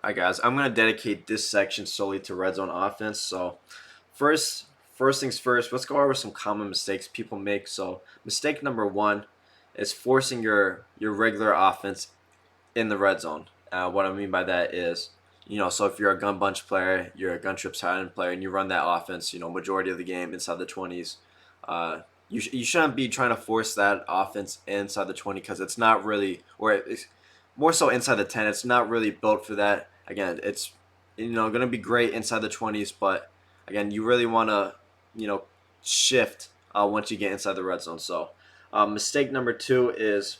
Alright guys, I'm gonna dedicate this section solely to red zone offense. So first first things first, let's go over some common mistakes people make. So mistake number one is forcing your regular offense in the red zone. What I mean by that is, so if you're a gun bunch player, you're a gun trips tight end player, and you run that offense, majority of the game inside the 20s, you shouldn't be trying to force that offense inside the 20 because it's not really, or it's more so inside the 10. It's not really built for that. Again, it's going to be great inside the 20s, but again, you really want to shift once you get inside the red zone. So mistake number two is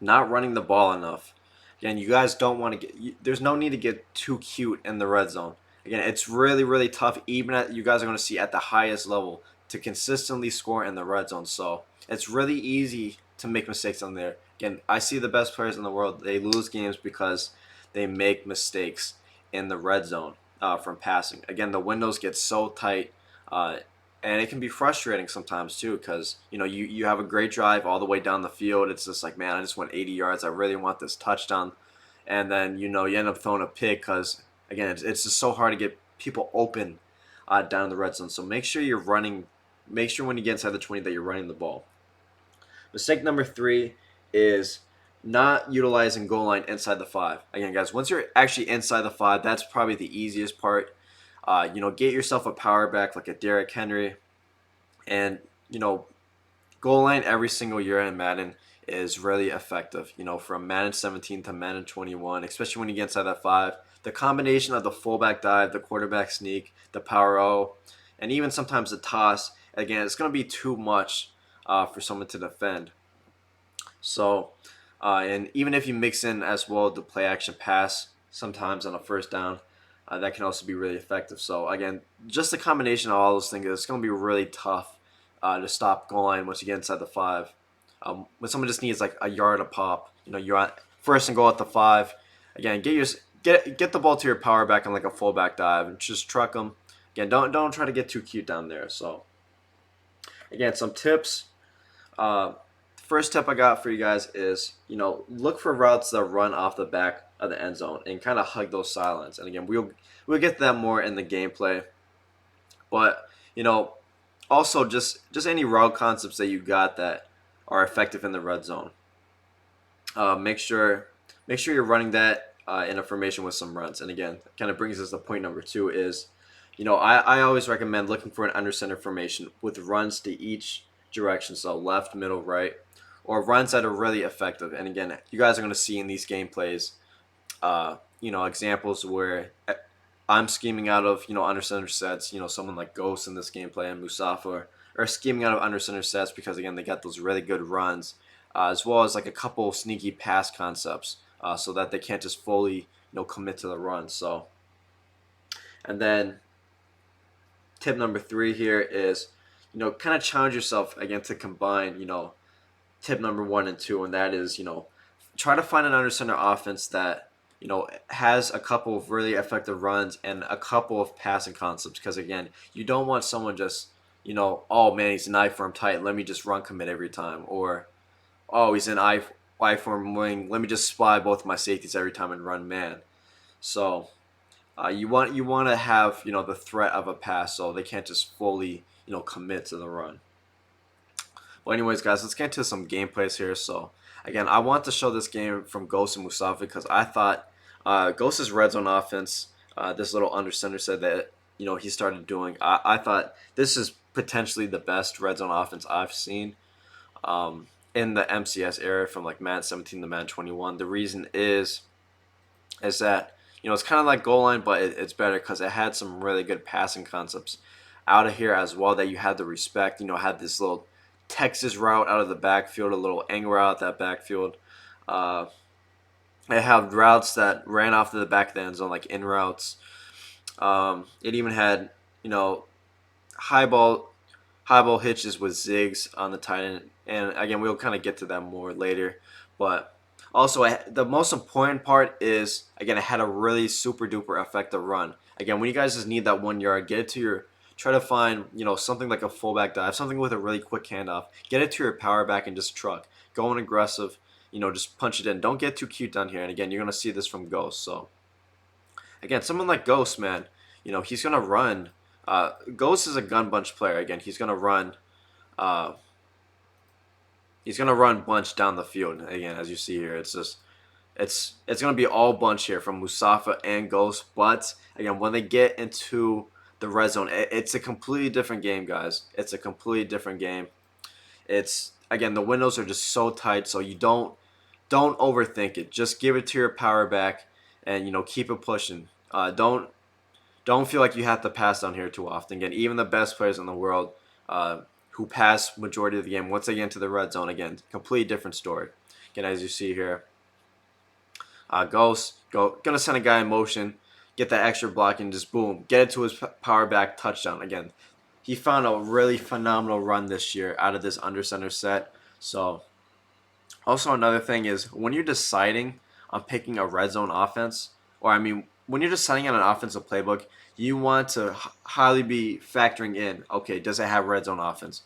not running the ball enough. Again, you guys don't want to there's no need to get too cute in the red zone. Again, it's really, really tough, even at you guys are going to see at the highest level, to consistently score in the red zone. So it's really easy to make mistakes on there. Again, I see the best players in the world, they lose games because they make mistakes in the red zone from passing. Again, the windows get so tight. And it can be frustrating sometimes too, because you have a great drive all the way down the field. It's just like, man, I just went 80 yards. I really want this touchdown, and then you end up throwing a pick because again, it's just so hard to get people open down in the red zone. So make sure you're running. Make sure when you get inside the 20 that you're running the ball. Mistake number three is not utilizing goal line inside the five. Again, guys, once you're actually inside the five, that's probably the easiest part. Get yourself a power back like a Derrick Henry, and goal line every single year in Madden is really effective. From Madden 17 to Madden 21, especially when you get inside that five, the combination of the fullback dive, the quarterback sneak, the power O, and even sometimes the toss. Again, it's going to be too much for someone to defend. So, and even if you mix in as well the play action pass, sometimes on a first down, that can also be really effective. So again, just the combination of all those things, it's going to be really tough to stop goal line once you get inside the five. When someone just needs like a yard a pop, you're on first and goal at the five. Again, get the ball to your power back on like a fullback dive and just truck them. Again, don't try to get too cute down there. So again, some tips. First tip I got for you guys is look for routes that run off the back of the end zone and kind of hug those sidelines. And again, we'll get to that more in the gameplay. But also just any route concepts that you got that are effective in the red zone. Make sure you're running that in a formation with some runs. And again, kind of brings us to point number two is, I always recommend looking for an under center formation with runs to each direction, so left, middle, right, or runs that are really effective. And again, you guys are going to see in these gameplays, examples where I'm scheming out of under center sets. Someone like Ghost in this gameplay and Musafa are scheming out of under center sets because again they got those really good runs, as well as like a couple sneaky pass concepts, so that they can't just fully commit to the run. So, and then tip number three here is kind of challenge yourself again to combine tip number one and two, and that is try to find an under center offense that has a couple of really effective runs and a couple of passing concepts. Because again, you don't want someone just oh man, he's an I form tight, let me just run commit every time, or oh, he's an I form wing, let me just spy both my safeties every time and run man. So you want to have the threat of a pass, so they can't just fully commit to the run. Well, anyways, guys, let's get into some gameplays here. So again, I want to show this game from Ghost and Musafi because I thought Ghost's red zone offense, this little under center said that he started doing. I thought this is potentially the best red zone offense I've seen in the MCS era from like Madden 17 to Madden 21. The reason is that it's kind of like goal line, but it's better because it had some really good passing concepts out of here as well that you had to respect. Had this little Texas route out of the backfield, a little angle route out that backfield. It had routes that ran off to the back of the end zone, like in routes. It even had high ball hitches with zigs on the tight end, and again we'll kind of get to that more later. But also the most important part is again it had a really super duper effective run. Again, when you guys just need that 1 yard, get it to your try to find something like a fullback dive, something with a really quick handoff. Get it to your power back and just truck. Going aggressive, just punch it in. Don't get too cute down here. And again, you're gonna see this from Ghost. So Again, someone like Ghost, man, he's gonna run. Ghost is a gun bunch player. Again, he's gonna run. Uh, he's gonna run bunch down the field. Again, as you see here, it's gonna be all bunch here from Mustafa and Ghost. But again, when they get into the red zone, it's a completely different game, guys. It's a completely different game. It's again, the windows are just so tight, so you don't overthink it. Just give it to your power back, and keep it pushing. Don't feel like you have to pass down here too often. Again, even the best players in the world who pass majority of the game, once they get into the red zone, again, completely different story. Again, as you see here, gonna send a guy in motion, get that extra block, and just boom, get it to his power back touchdown. Again, he found a really phenomenal run this year out of this under center set. So also another thing is when you're deciding on picking a red zone offense, or I mean when you're deciding on an offensive playbook, you want to highly be factoring in, okay, does it have red zone offense?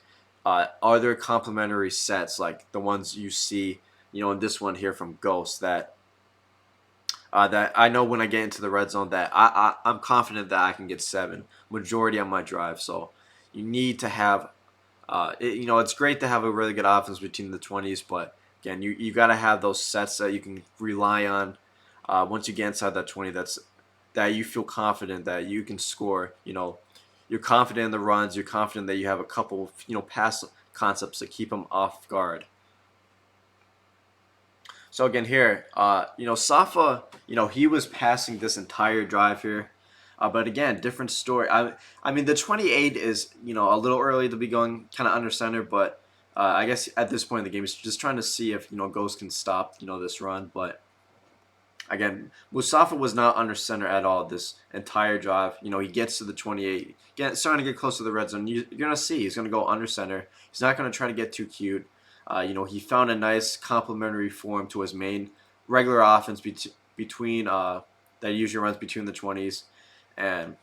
Are there complementary sets like the ones you see, in this one here from Ghost that I know when I get into the red zone that I'm confident that I can get 7 majority on my drive. So you need to have, it's great to have a really good offense between the 20s, but again, you got to have those sets that you can rely on once you get inside that 20. That you feel confident that you can score. You're confident in the runs. You're confident that you have a couple, pass concepts to keep them off guard. So again here, Safa, he was passing this entire drive here. But again, different story. I mean, the 28 is, a little early to be going kind of under center, but I guess at this point in the game, it's just trying to see if, Ghost can stop, this run. But again, Mustafa was not under center at all this entire drive. He gets to the 28, starting to get close to the red zone. You're going to see he's going to go under center. He's not going to try to get too cute. He found a nice complementary form to his main regular offense between that he usually runs between the 20s, and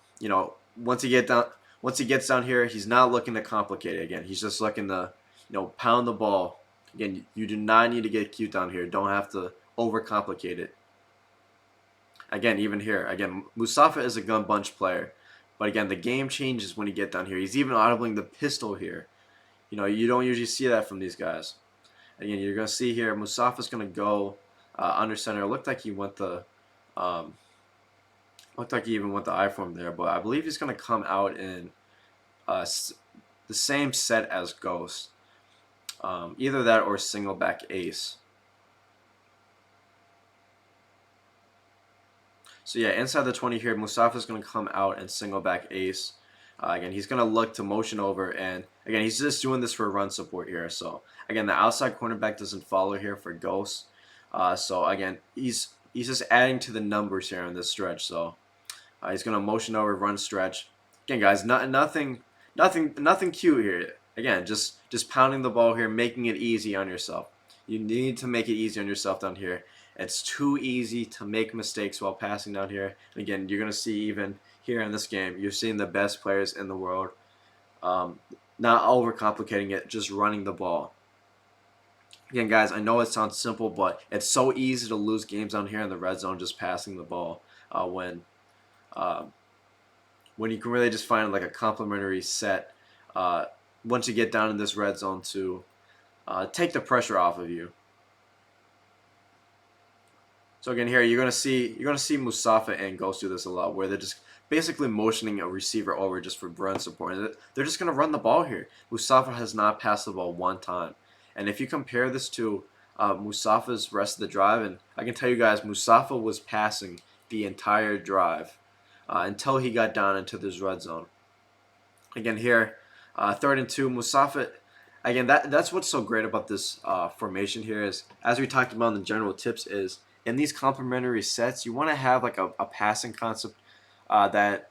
once he gets down here, he's not looking to complicate it again. He's just looking to pound the ball. Again, you do not need to get cute down here. Don't have to overcomplicate it. Again, even here, again, Mustafa is a gun bunch player, but again, the game changes when you get down here. He's even audibling the pistol here. You don't usually see that from these guys. Again, you're going to see here, Mustafa's going to go under center. It looked like he went the, even went the I form there, but I believe he's going to come out in the same set as Ghost. Either that or single back ace. So yeah, inside the 20 here, Mustafa's going to come out and single back ace. Again, he's going to look to motion over, and again, he's just doing this for run support here. So again, the outside cornerback doesn't follow here for Ghost. So again, he's just adding to the numbers here on this stretch. So he's going to motion over, run stretch. Again, guys, nothing cute here. Again, just pounding the ball here, making it easy on yourself. You need to make it easy on yourself down here. It's too easy to make mistakes while passing down here. And again, you're going to see even here in this game, you're seeing the best players in the world not overcomplicating it, just running the ball. Again, guys, I know it sounds simple, but it's so easy to lose games down here in the red zone just passing the ball when you can really just find like a complementary set once you get down in this red zone to take the pressure off of you. So again, here you're gonna see Mustafa and Ghost do this a lot, where they're just basically motioning a receiver over just for run support. And they're just gonna run the ball here. Mustafa has not passed the ball one time, and if you compare this to Mustafa's rest of the drive, and I can tell you guys, Mustafa was passing the entire drive until he got down into this red zone. Again, here, 3rd and 2, Mustafa. Again, that's what's so great about this formation here is, as we talked about in the general tips, is in these complementary sets, you want to have like a passing concept that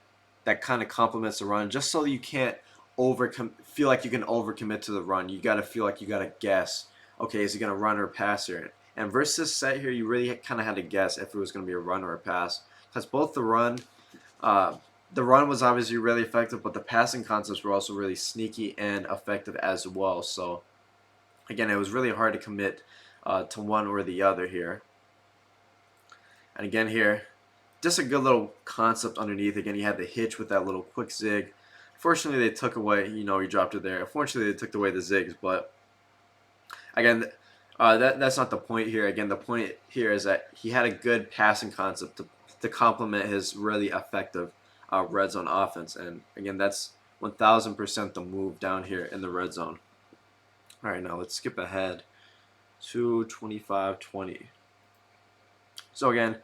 kind of complements the run, just so you can't feel like you can overcommit to the run. You got to feel like you got to guess, okay, is he going to run or pass here? And versus this set here, you really kind of had to guess if it was going to be a run or a pass, because both the run was obviously really effective, but the passing concepts were also really sneaky and effective as well. So again, it was really hard to commit to one or the other here. And again here, just a good little concept underneath. Again, he had the hitch with that little quick zig. Fortunately, they took away, he dropped it there. Unfortunately, they took away the zigs, but again, that's not the point here. Again, the point here is that he had a good passing concept to complement his really effective red zone offense. And again, that's 1000% the move down here in the red zone. All right, now let's skip ahead to 25-20. So again,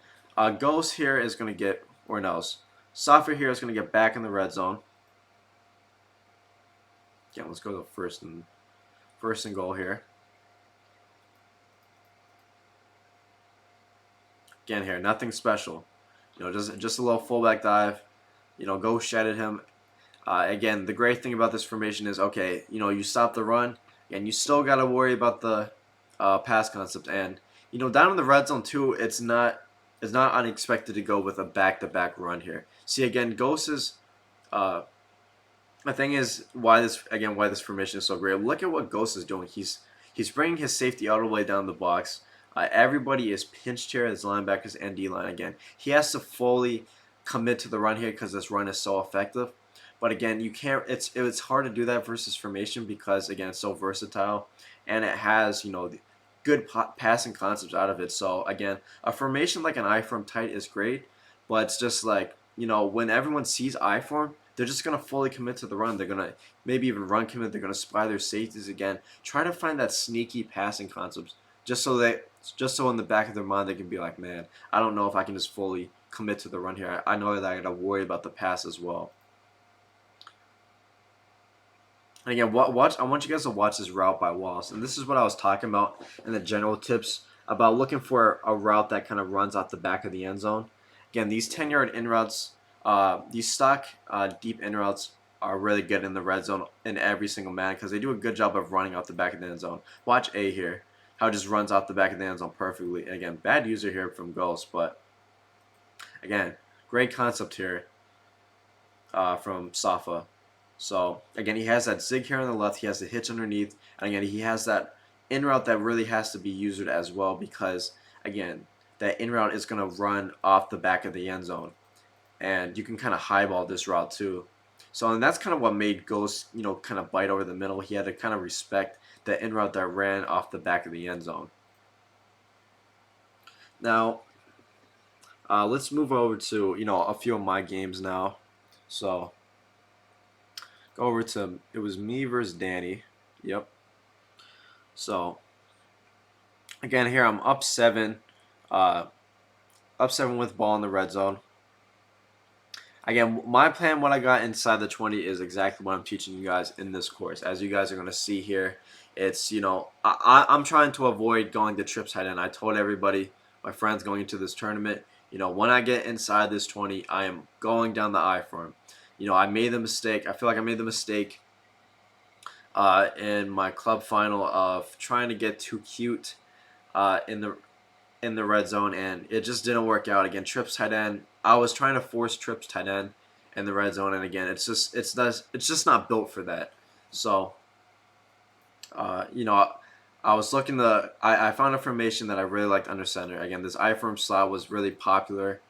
Ghost here is going to get, or no, Software here is going to get back in the red zone. Again, let's go to first and goal here. Again here, nothing special. Just a little fullback dive. Ghost shedded him. Again, the great thing about this formation is, okay, you stop the run, and you still got to worry about the pass concept. And down in the red zone too, it's not unexpected to go with a back-to-back run here. See, again, Ghost is the thing is why this formation is so great. Look at what Ghost is doing. He's bringing his safety all the way down the box. Everybody is pinched here as linebackers and D-line. Again, he has to fully commit to the run here because this run is so effective. But again, you can't. It's hard to do that versus formation because again, it's so versatile and it has good passing concepts out of it. So again, a formation like an I-form tight is great, but it's just like when everyone sees I-form, they're just gonna fully commit to the run. They're gonna maybe even run commit. They're gonna spy their safeties again. Try to find that sneaky passing concepts just so in the back of their mind they can be like, man, I don't know if I can just fully commit to the run here. I know that I gotta worry about the pass as well. And again, I want you guys to watch this route by Wallace. And this is what I was talking about in the general tips about looking for a route that kind of runs off the back of the end zone. Again, these 10-yard in routes, these stock deep in routes are really good in the red zone in every single Madden because they do a good job of running off the back of the end zone. Watch A here, how it just runs off the back of the end zone perfectly. And again, bad user here from Ghost, but again, great concept here from Safa. So again, he has that zig here on the left, he has the hitch underneath, and again, he has that in route that really has to be used as well because again, that in route is going to run off the back of the end zone, and you can kind of highball this route too. So and that's kind of what made Ghost kind of bite over the middle. He had to kind of respect the in route that ran off the back of the end zone. Now let's move over to a few of my games now. So go over to, it was me versus Danny. Yep. So again, here I'm up 7 with ball in the red zone. Again, my plan when I got inside the 20 is exactly what I'm teaching you guys in this course. As you guys are going to see here, it's, I'm trying to avoid going to trips tight end. I told everybody, my friends going into this tournament, when I get inside this 20, I am going down the I-form. I made the mistake. I feel like I made the mistake in my club final of trying to get too cute in the red zone, and it just didn't work out. Again, trips tight end. I was trying to force trips tight end in the red zone, and again, it's just not built for that. So, I was looking I found a formation that I really liked under center. Again, this I-form slot was really popular.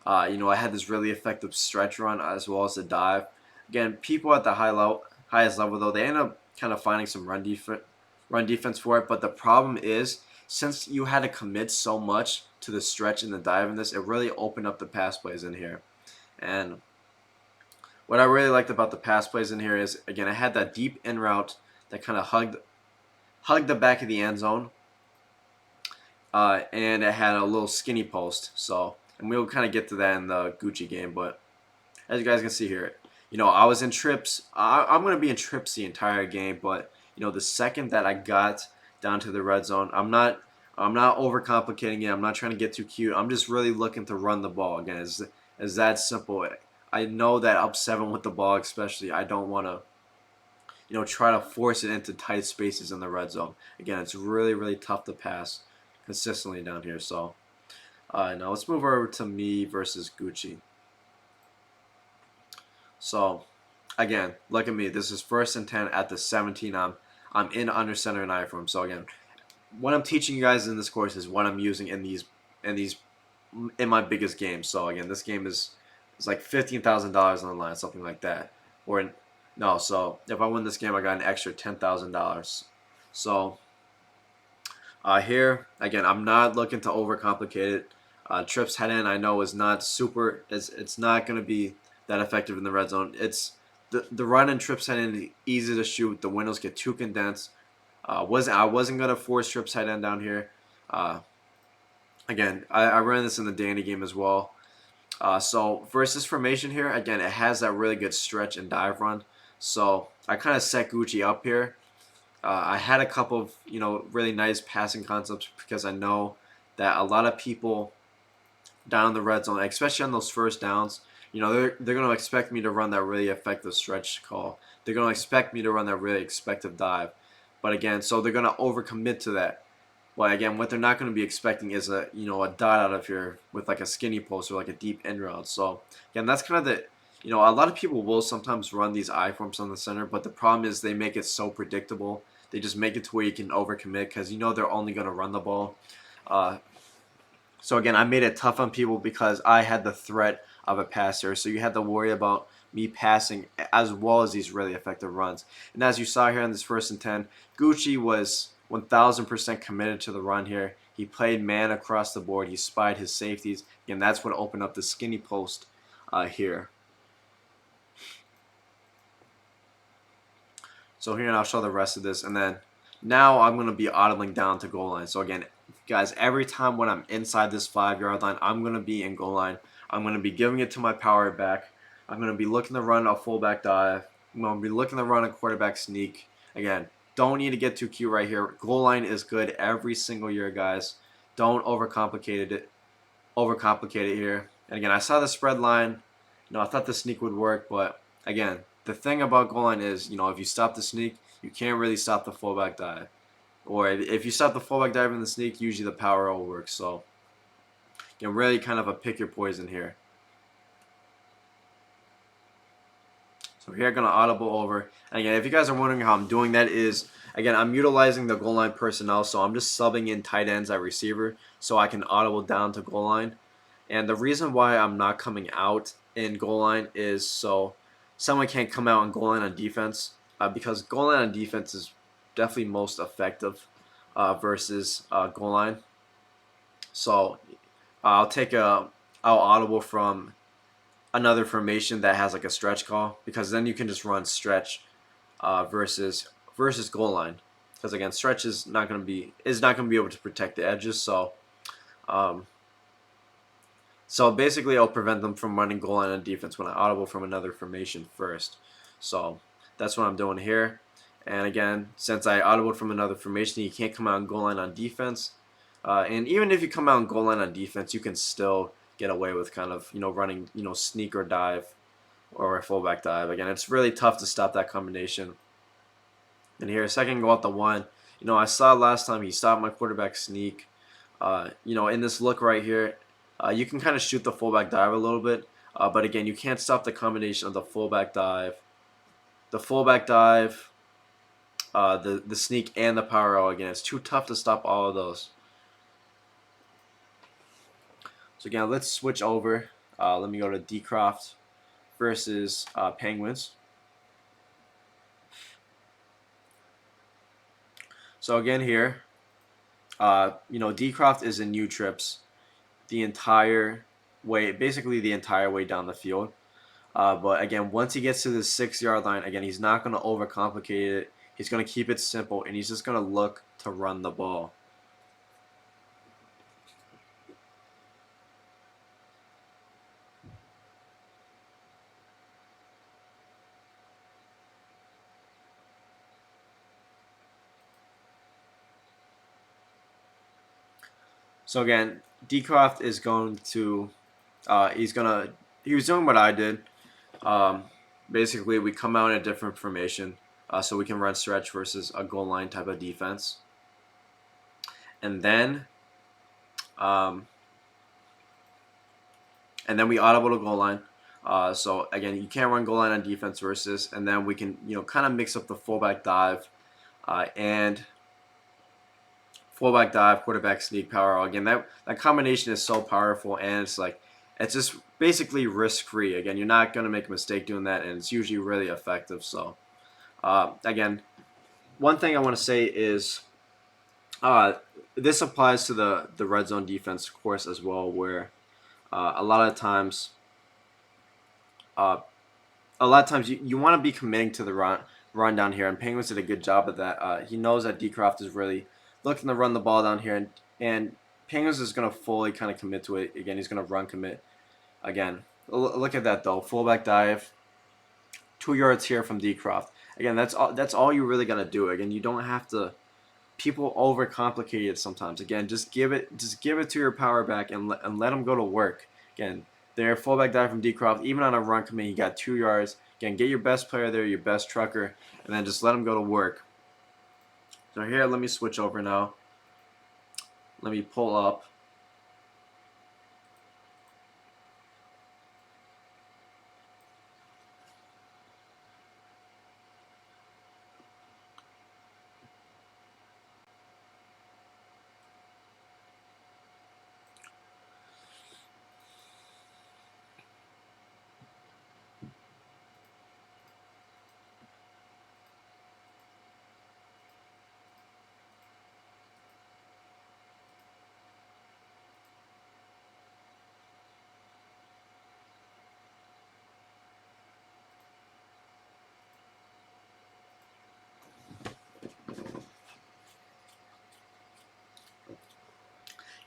I had this really effective stretch run as well as a dive. Again, people at the highest level though, they end up kind of finding some run defense for it. But the problem is, since you had to commit so much to the stretch and the dive in this, it really opened up the pass plays in here. And what I really liked about the pass plays in here is, again, I had that deep in route that kind of hugged the back of the end zone, and it had a little skinny post. So, and we'll kind of get to that in the Gucci game, but as you guys can see here, I was in trips. I'm going to be in trips the entire game, but the second that I got down to the red zone, I'm not overcomplicating it. I'm not trying to get too cute. I'm just really looking to run the ball. Again, it's that simple. I know that up 7 with the ball, especially, I don't want to try to force it into tight spaces in the red zone. Again, it's really, really tough to pass consistently down here. So now let's move over to me versus Gucci. So again, look at me. This is 1st and 10 at the 17. I'm in under center and I-form. So again, what I'm teaching you guys in this course is what I'm using in these in my biggest game. So again, this game is like $15,000 on the line, something like that. Or no, so if I win this game, I got an extra $10,000. So here again, I'm not looking to overcomplicate it. Trips head in, I know, is not super. It's not going to be that effective in the red zone. It's the run and trips head in easy to shoot. The windows get too condensed. I wasn't gonna force trips head end down here. Uh, again, I ran this in the Danny game as well. So versus formation here, again, it has that really good stretch and dive run. So I kind of set Gucci up here. I had a couple of really nice passing concepts because I know that a lot of people down in the red zone, especially on those first downs, they're gonna expect me to run that really effective stretch call. They're gonna expect me to run that really effective dive. But again, so they're gonna overcommit to that. But again, what they're not going to be expecting is a dot out of here with like a skinny post or like a deep end route. So again, that's kind of a lot of people will sometimes run these I-forms on the center, but the problem is they make it so predictable. They just make it to where you can overcommit because they're only going to run the ball. Uh, so again, I made it tough on people because I had the threat of a passer. So you had to worry about me passing as well as these really effective runs. And as you saw here on this 1st and 10, Gucci was 1,000% committed to the run here. He played man across the board. He spied his safeties. And that's what opened up the skinny post here. So here, and I'll show the rest of this. And then now I'm going to be audibling down to goal line. So again, guys, every time when I'm inside this 5-yard line, I'm going to be in goal line. I'm going to be giving it to my power back. I'm going to be looking to run a fullback dive. I'm going to be looking to run a quarterback sneak. Again, don't need to get too cute right here. Goal line is good every single year, guys. Don't overcomplicate it. Overcomplicate it here. And again, I saw the spread line. I thought the sneak would work, but again, the thing about goal line is, if you stop the sneak, you can't really stop the fullback dive. Or if you stop the fullback dive in the sneak, usually the power roll works. So, really kind of a pick your poison here. So here I'm going to audible over. And again, if you guys are wondering how I'm doing that is, again, I'm utilizing the goal line personnel. So I'm just subbing in tight ends at receiver so I can audible down to goal line. And the reason why I'm not coming out in goal line is so someone can't come out in goal line on defense. Because goal line on defense is definitely most effective versus goal line. So I'll audible from another formation that has like a stretch call because then you can just run stretch versus goal line because again stretch is not going to be able to protect the edges. So basically I'll prevent them from running goal line on defense when I audible from another formation first. So that's what I'm doing here. And again, since I audibled from another formation, you can't come out and goal line on defense. And even if you come out and goal line on defense, you can still get away with kind of running sneak or dive or a fullback dive. Again, it's really tough to stop that combination. And here, second go out the one. I saw last time he stopped my quarterback sneak. In this look right here, you can kind of shoot the fullback dive a little bit. But again, you can't stop the combination of the fullback dive, the sneak, and the power roll. Again, it's too tough to stop all of those. So again, let's switch over. Let me go to Decroft versus Penguins. So again here, Decroft is in new trips the entire way, basically the entire way down the field. But again, once he gets to the 6-yard line, again, he's not going to overcomplicate it. He's going to keep it simple, and he's just going to look to run the ball. So again, Decroft is going to, he was doing what I did. Basically, we come out in a different formation so we can run stretch versus a goal line type of defense. And then we audible to goal line. So again, you can't run goal line on defense versus, and then we can kind of mix up the fullback dive and fullback dive, quarterback sneak, power all. Again, that combination is so powerful, and it's just basically risk free. Again, you're not gonna make a mistake doing that, and it's usually really effective. So again, one thing I want to say is uh, this applies to the red zone defense course as well, where a lot of times. Uh, a lot of times you want to be committing to the run down here, and Penguins did a good job of that. He knows that Decroft is really looking to run the ball down here, and Penguins is going to fully kind of commit to it. Again, he's going to run commit. Again, look at that though. Fullback dive, 2 yards here from Decroft. Again, that's all you really got to do. Again, you don't have to. People overcomplicate it sometimes. Again, just give it to your power back and let him go to work. Again, their fullback dive from Decroft, even on a run commit, he got 2 yards. Again, get your best player there, your best trucker, and then just let him go to work. So here, let me switch over now. Let me pull up.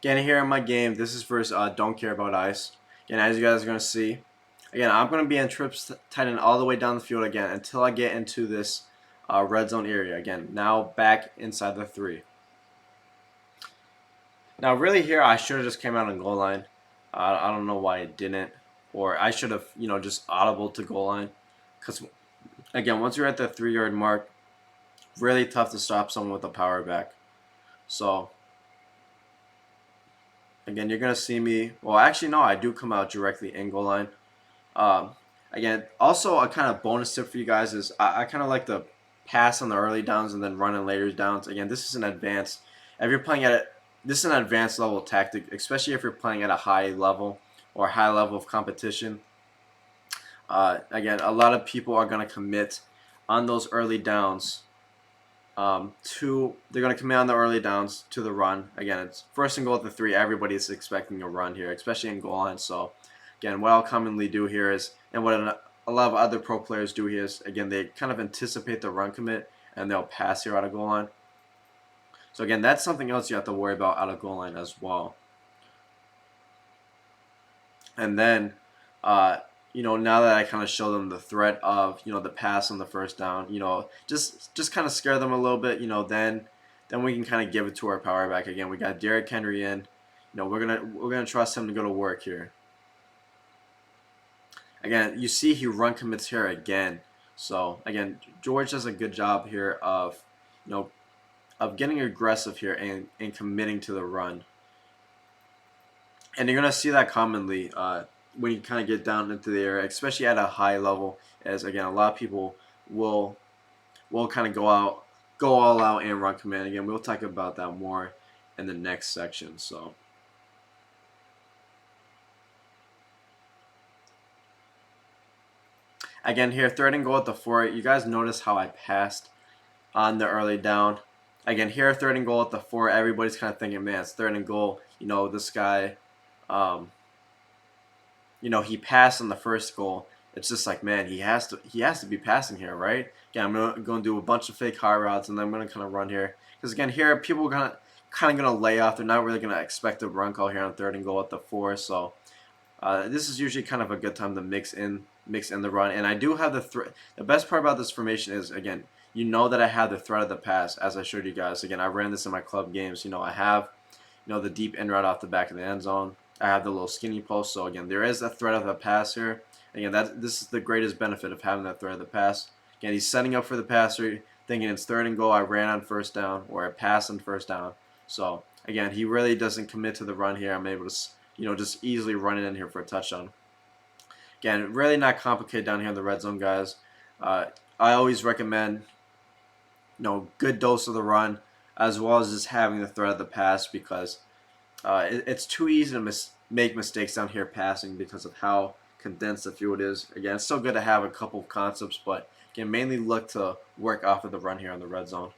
Again, here in my game, this is versus Don't Care About Ice. Again, as you guys are going to see, again, I'm going to be in trips tight end all the way down the field again until I get into this red zone area. Again, now back inside the 3. Now, really here, I should have just came out on goal line. I don't know why it didn't. Or I should have, just audible to goal line. Because, again, once you're at the 3-yard mark, really tough to stop someone with a power back. So, again, you're going to see me. Well, actually, no, I do come out directly in goal line. Again, also a kind of bonus tip for you guys is I kind of like to pass on the early downs and then run in later downs. Again, this is an advanced. If you're playing this is an advanced level tactic, especially if you're playing at a high level or high level of competition. Again, a lot of people are going to commit on those early downs. They're going to commit on the early downs to the run. Again, it's first and goal at the 3. Everybody's expecting a run here, especially in goal line. So, again, what I'll commonly do here is, and what a lot of other pro players do here is, again, they kind of anticipate the run commit and they'll pass here out of goal line. So again, that's something else you have to worry about out of goal line as well. And then, now that I kind of show them the threat of, the pass on the first down, just kind of scare them a little bit, then we can kind of give it to our power back again. We got Derrick Henry in, we're gonna trust him to go to work here. Again, you see he run commits here again. So again, George does a good job here of, of getting aggressive here and committing to the run. And you're going to see that commonly when you kind of get down into the area, especially at a high level, as again, a lot of people will kind of go all out and run commit. Again, we'll talk about that more in the next section. So again, here, 3rd and goal at the 4. You guys notice how I passed on the early down. Again, here, 3rd and goal at the 4. Everybody's kind of thinking, man, it's 3rd and goal. This guy, he passed on the first goal. It's just like, man, he has to be passing here, right? Again, I'm going to do a bunch of fake high routes, and then I'm going to kind of run here. Because, again, here, people are kind of going to lay off. They're not really going to expect a run call here on 3rd and goal at the 4. So this is usually kind of a good time to mix in the run. And I do have the best part about this formation is, again, that I have the threat of the pass, as I showed you guys. Again, I ran this in my club games. I have, the deep in route off the back of the end zone. I have the little skinny post. So, again, there is a threat of the pass here. Again, this is the greatest benefit of having that threat of the pass. Again, he's setting up for the passer, thinking it's 3rd and goal. I ran on 1st down, or I passed on 1st down. So, again, he really doesn't commit to the run here. I'm able to, just easily run it in here for a touchdown. Again, really not complicated down here in the red zone, guys. I always recommend, good dose of the run. as well as just having the threat of the pass, because it's too easy to make mistakes down here passing because of how condensed the field is. Again, it's still good to have a couple of concepts, but again, mainly look to work off of the run here on the red zone.